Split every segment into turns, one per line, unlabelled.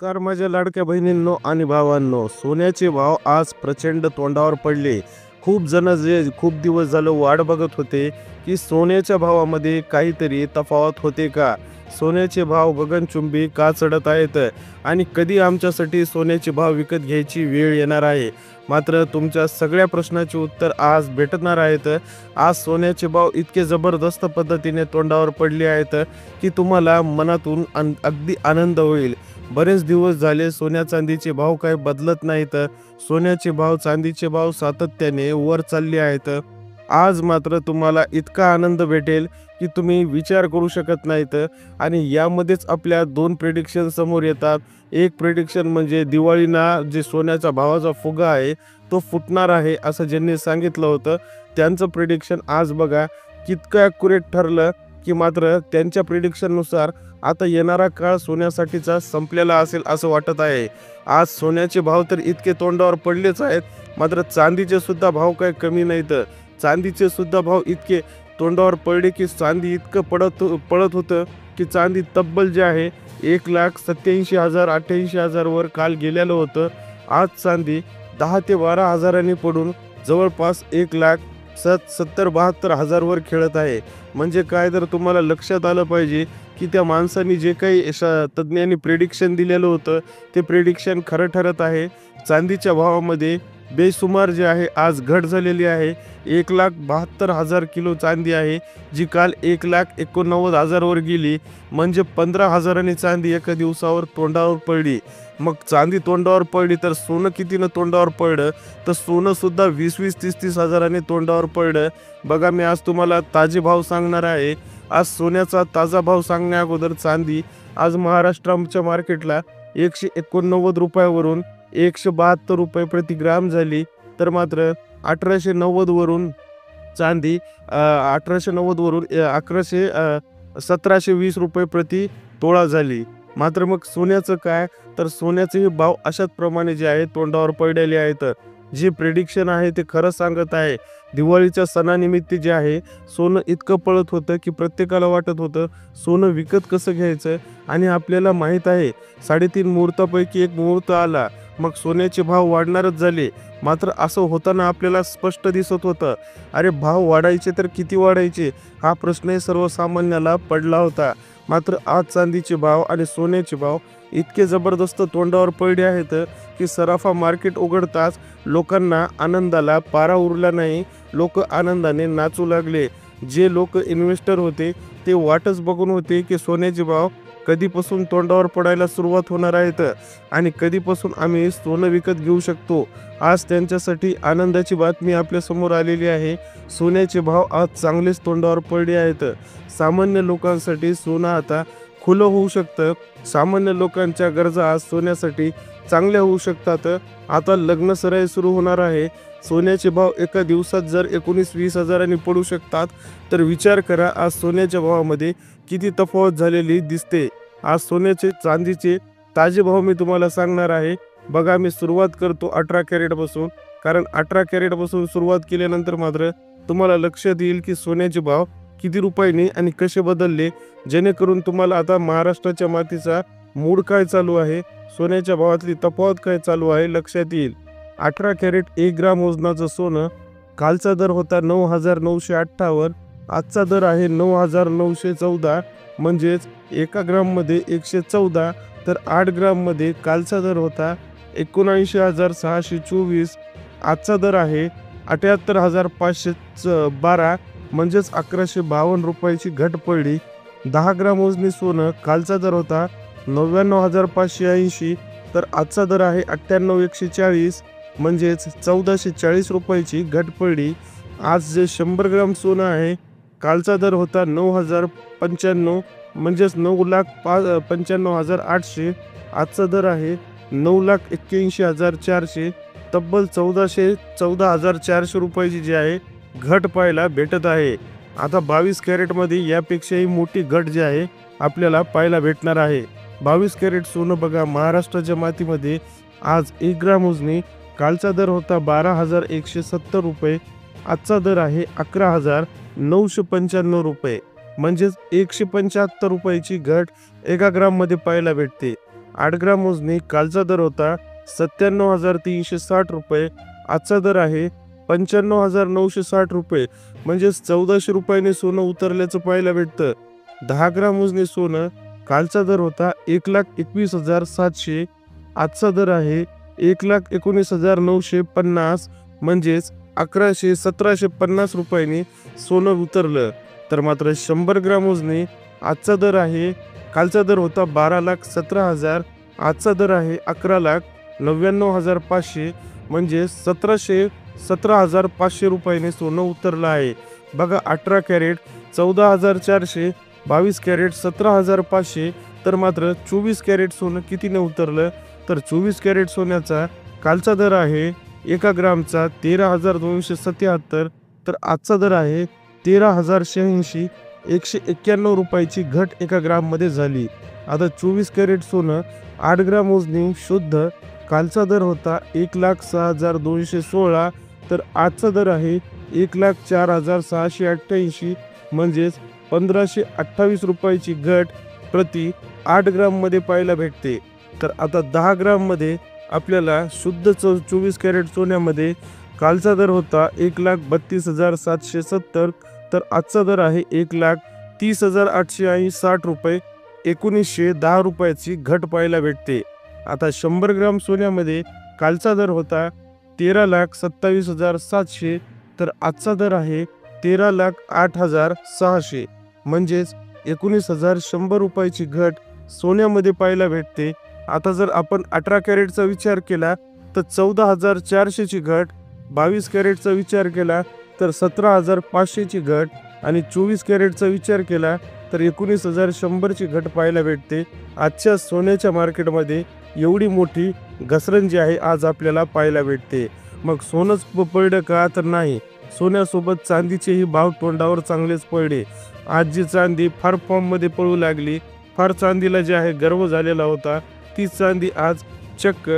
Car माझ्या लाडक्या बहिणींनो आणि भावांनो, सोन्याचे भाव आज प्रचंड तोंडावर पडले. खूप जण जे खूप दिवस झालं वाट बघत होते की सोन्याच्या भावामध्ये काहीतरी तफावत होते का, सोन्याचे भाव गगनचुंबी का चढत आहेत आणि कधी आमच्यासाठी सोन्याचे भाव विकत घ्यायची वेळ येणार आहे. मात्र तुमच्या सगळ्या प्रश्नाचे उत्तर आज भेटणार आहेत. आज सोन्याचे भाव इतके जबरदस्त पद्धतीने तोंडावर पडले आहेत की तुम्हाला मनातून अगदी आनंद होईल. बरेच दिवस झाले सोन्या चांदीचे भाव काही बदलत नाहीत. सोन्याचे भाव, चांदीचे भाव सातत्याने वर चालले आहेत. आज मात्र तुम्हाला इतका आनंद भेटेल की तुम्ही विचार करू शकत नाहीत. आणि यामध्येच आपल्या दोन प्रेडिक्शन समोर येतात. एक प्रेडिक्शन म्हणजे दिवाळीना जे सोन्याचा भावाचा फुगा आहे तो फुटणार आहे असं ज्यांनी सांगितलं होतं, त्यांचं प्रेडिक्शन आज बघा कितकं ॲक्युरेट ठरलं की मात्र त्यांच्या प्रेडिक्शननुसार आता येणारा काळ सोन्यासाठीचा संपलेला असेल असं वाटत आहे. आज सोन्याचे भाव तर इतके तोंडावर पडलेच आहेत, मात्र चांदीचे सुद्धा भाव काही कमी नाहीत. चांदीचे सुद्धा भाव इतके तोंडावर पडले की चांदी इतकं पळत होतं की चांदी तब्बल जे आहे 1,87,000 88,000 वर काल गेलेलं होतं. आज चांदी 10 ते 12 हजारांनी पडून जवळपास 1,70,72,000 वर खेळत आहे. म्हणजे काय, तर तुम्हाला लक्षात आलं पाहिजे की त्या माणसांनी जे काही तज्ज्ञांनी प्रेडिक्शन दिलेलं होतं ते प्रेडिक्शन खरं ठरत आहे. चांदीच्या भावामध्ये बेसुमार जे आहे आज घट झालेली आहे. 1,72,000 किलो चांदी आहे, जी काल 1,89,000 वर गेली. म्हणजे 15,000 चांदी एका दिवसावर तोंडावर पडली. मग चांदी तोंडावर पडली तर सोनं कितीनं तोंडावर पडलं, तर सोनं सुद्धा 20-20, 30-30 हजारांनी तोंडावर पडलं. बघा, मी आज तुम्हाला ताजे भाव सांगणार आहे. आज सोन्याचा ताजा भाव सांगण्या अगोदर चांदी आज महाराष्ट्राच्या मार्केटला 189 रुपयावरून 172 रुपये प्रति ग्राम झाली. तर मात्र 1890 वरून चांदी 1890 वरून 1720 रुपये प्रति तोळा झाली. मात्र मग सोन्याचं काय, तर सोन्याचे भाव अशाच प्रमाणे जे आहे तोंडावर पडलेले आहेत. जे प्रेडिक्शन आहे ते खरं सांगत आहे. दिवाळीच्या सणानिमित्त जे आहे सोनं इतकं पळत होतं की प्रत्येकाला वाटत होतं सोनं विकत कसं घ्यायचं. आणि आपल्याला माहीत आहे 3.5 मुहूर्तापैकी एक मुहूर्त आला, मग सोन्याचे भाव वाढणारच झाले. मात्र असं होताना आपल्याला स्पष्ट दिसत होतं, अरे भाव वाढायचे तर किती वाढायचे, हा प्रश्नही सर्वसामान्याला पडला होता. मात्र आज चांदीचे भाव आणि सोन्याचे भाव इतके जबरदस्त तोंडावर पडले आहेत की सराफा मार्केट उघडताच लोकांना आनंदाला पारा उरला नाही. लोक आनंदाने नाचू लागले. जे लोक इन्व्हेस्टर होते ते वाटच बघून होते की सोन्याचे भाव कधीपासून तोंडावर पडायला सुरुवात होणार आहेत आणि कधीपासून आम्ही सोनं विकत घेऊ शकतो. आज त्यांच्यासाठी आनंदाची बातमी आपल्यासमोर आलेली आहे. सोन्याचे भाव आज चांगलेच तोंडावर पडले आहेत. सामान्य लोकांसाठी सोनं आता खुलं होऊ शकतं. सामान्य लोकांच्या गरजा आज सोन्यासाठी चांगल्या होऊ शकतात. आता लग्नसराई सुरू होणार आहे. सोन्याचे भाव एका दिवसात जर 19-20 हजारांनी पडू शकतात, तर विचार करा आज सोन्याच्या भावामध्ये किती तफावत झालेली दिसते. आज सोन्याचे चांदीचे ताजे भाव मी तुम्हाला सांगणार आहे. बघा, मी सुरुवात करतो 18 कॅरेटपासून, कारण 18 कॅरेटपासून सुरुवात केल्यानंतर मात्र तुम्हाला लक्षात येईल की सोन्याचे भाव किती रुपयांनी आणि कसे बदलले, जेणेकरून तुम्हाला आता महाराष्ट्राच्या मातीचा मूड काय चालू आहे, सोन्याच्या भावातली तफावत काय चालू आहे लक्षात येईल. 18 कॅरेट 1 ग्राम वजनाचं सोनं कालचा दर होता 9,958, आजचा दर आहे 9,914. म्हणजेच 1 ग्राममध्ये 114. तर 8 ग्राममध्ये कालचा दर होता 79,624, आजचा दर आहे 78,512. म्हणजेच 1,152 रुपयाची घट पडली. 10 ग्राम वजनी सोनं कालचा दर होता 99,580, तर आजचा दर आहे 98,140. म्हणजेच 1,440 रुपयाची घट पडली. आज जे 100 ग्राम सोनं आहे कालचा दर होता 9,095, म्हणजेच 9,95,800. आजचा दर आहे 9,81,400. तब्बल 14,400 रुपयाची जी आहे घट पाहायला भेटत आहे. आता 22 कॅरेटमध्ये यापेक्षाही मोठी घट जी आहे आपल्याला पाहायला भेटणार आहे. 22 कॅरेट सोनं बघा, महाराष्ट्राच्या मातीमध्ये आज 1 ग्राम उजनी कालचा दर होता 12,170 रुपये, आजचा दर आहे 11,995 रुपये. म्हणजेच 175 रुपयाची घट 1 ग्राममध्ये पाहायला भेटते. 8 ग्राम मोजणी कालचा दर होता 97,360 रुपये, आजचा दर आहे 95,960 रुपये, म्हणजेच 1400 रुपयाने सोनं उतरल्याचं पाहायला भेटतं. 10 ग्राम मोजणी सोनं कालचा दर होता 1,21,700, आजचा दर आहे 1,19,950, म्हणजेच 1,1750 रुपयांनी सोनं उतरलं. तर मात्र 100 ग्राम मोजणी आजचा दर आहे, कालचा दर होता 12,17,000, आजचा दर आहे 11,99,500, म्हणजे 17,500 रुपयाने सोनं उतरलं आहे. बघा 18 कॅरेट 14,400, 22 कॅरेट 17,500, तर मात्र 24 कॅरेट सोनं कितीने उतरलं, तर 24 कॅरेट सोन्याचा कालचा दर आहे 1 ग्रामचा 13,277, तर आजचा दर आहे 13,086, 191 रुपयाची घट 1 ग्राममध्ये झाली. आता 24 कॅरेट सोनं 8 ग्राम मोजणी शुद्ध कालचा दर होता 1,06,216, तर आजचा दर आहे 1,04,688, म्हणजेच 1,528 रुपयाची घट प्रति 8 ग्राममध्ये पाहायला भेटते. तर आता 10 ग्राममध्ये आपल्याला शुद्ध 24 कॅरेट सोन्यामध्ये कालचा दर होता 1,32,770, तर आजचा दर आहे 1,30,860 रुपये, 1,910 रुपयाची घट पाहायला भेटते. आता 100 ग्राम सोन्यामध्ये कालचा दर होता 13,27,700, तर आजचा दर आहे 13,08,600, म्हणजेच 19,100 रुपयाची घट सोन्यामध्ये पाहायला भेटते. आता जर आपण 18 कॅरेटचा विचार केला तर 14,400ची घट, 22 कॅरेटचा विचार केला तर 17,500ची घट, आणि 24 कॅरेटचा विचार केला तर 19,100ची घट पाहायला भेटते. आजच्या सोन्याच्या मार्केटमध्ये एवढी मोठी घसरण जी आहे आज आपल्याला पाहायला भेटते. मग सोनंच पडलं का, तर नाही, सोन्यासोबत चांदीचेही भाव तोंडावर चांगलेच पडले. आज जी चांदी फार फॉर्ममध्ये पळू लागली, फार चांदीला जे आहे गर्व झालेला होता, ती चांदी आज चक्क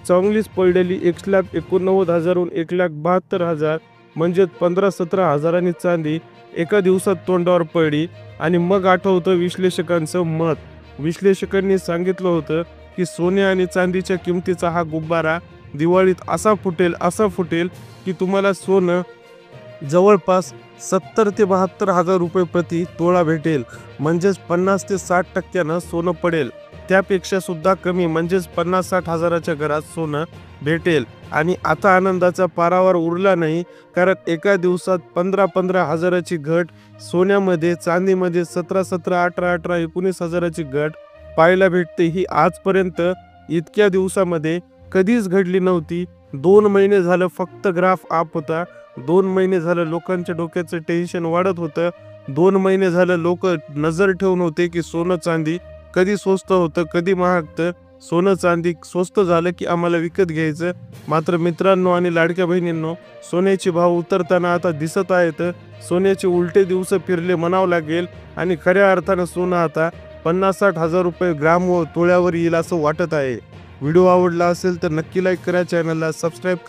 चांगलीच पडलेली 1,89,000 1,72,000, म्हणजे 15-17 हजारांनी चांदी एका दिवसात तोंडावर पडली. आणि मग आठवतं विश्लेषकांचं मत. विश्लेषकांनी सांगितलं होतं की सोने आणि चांदीच्या किमतीचा हा गुब्बारा दिवाळीत असा फुटेल की तुम्हाला सोनं जवळपास 70 ते 72 हजार रुपये प्रति तोळा भेटेल, म्हणजेच 50 ते 60% सोनं पडेल. त्यापेक्षा सुद्धा कमी, म्हणजेच 50-60 हजाराच्या घरात सोनं भेटेल. आणि आता आनंदाचा पारावर उरला नाही, कारण एका दिवसात 15-15 हजाराची घट सोन्यामध्ये, चांदीमध्ये 17-17, 18-18, 19 हजाराची घट पाहायला भेटते. ही आजपर्यंत इतक्या दिवसामध्ये कधीच घडली नव्हती. 2 महिने झालं फक्त ग्राफ अप होता. 2 महिने झालं लोकांच्या डोक्याचं टेन्शन वाढत होतं. 2 महिने झालं लोक नजर ठेवून होते की सोनं चांदी कधी स्वस्त होतं, कधी महागतं. सोनं चांदी स्वस्त झालं की आम्हाला विकत घ्यायचं. मात्र मित्रांनो आणि लाडक्या बहिणींनो, सोन्याचे भाव उतरताना आता दिसत आहेत. सोन्याचे उलटे दिवस फिरले म्हणावं लागेल, आणि खऱ्या अर्थानं सोनं आता 50-60 हजार रुपये ग्राम व तोळ्यावर येईल असं वाटत आहे. व्हिडिओ आवडला असेल तर नक्की लाईक करा, चॅनलला सबस्क्राईब करा.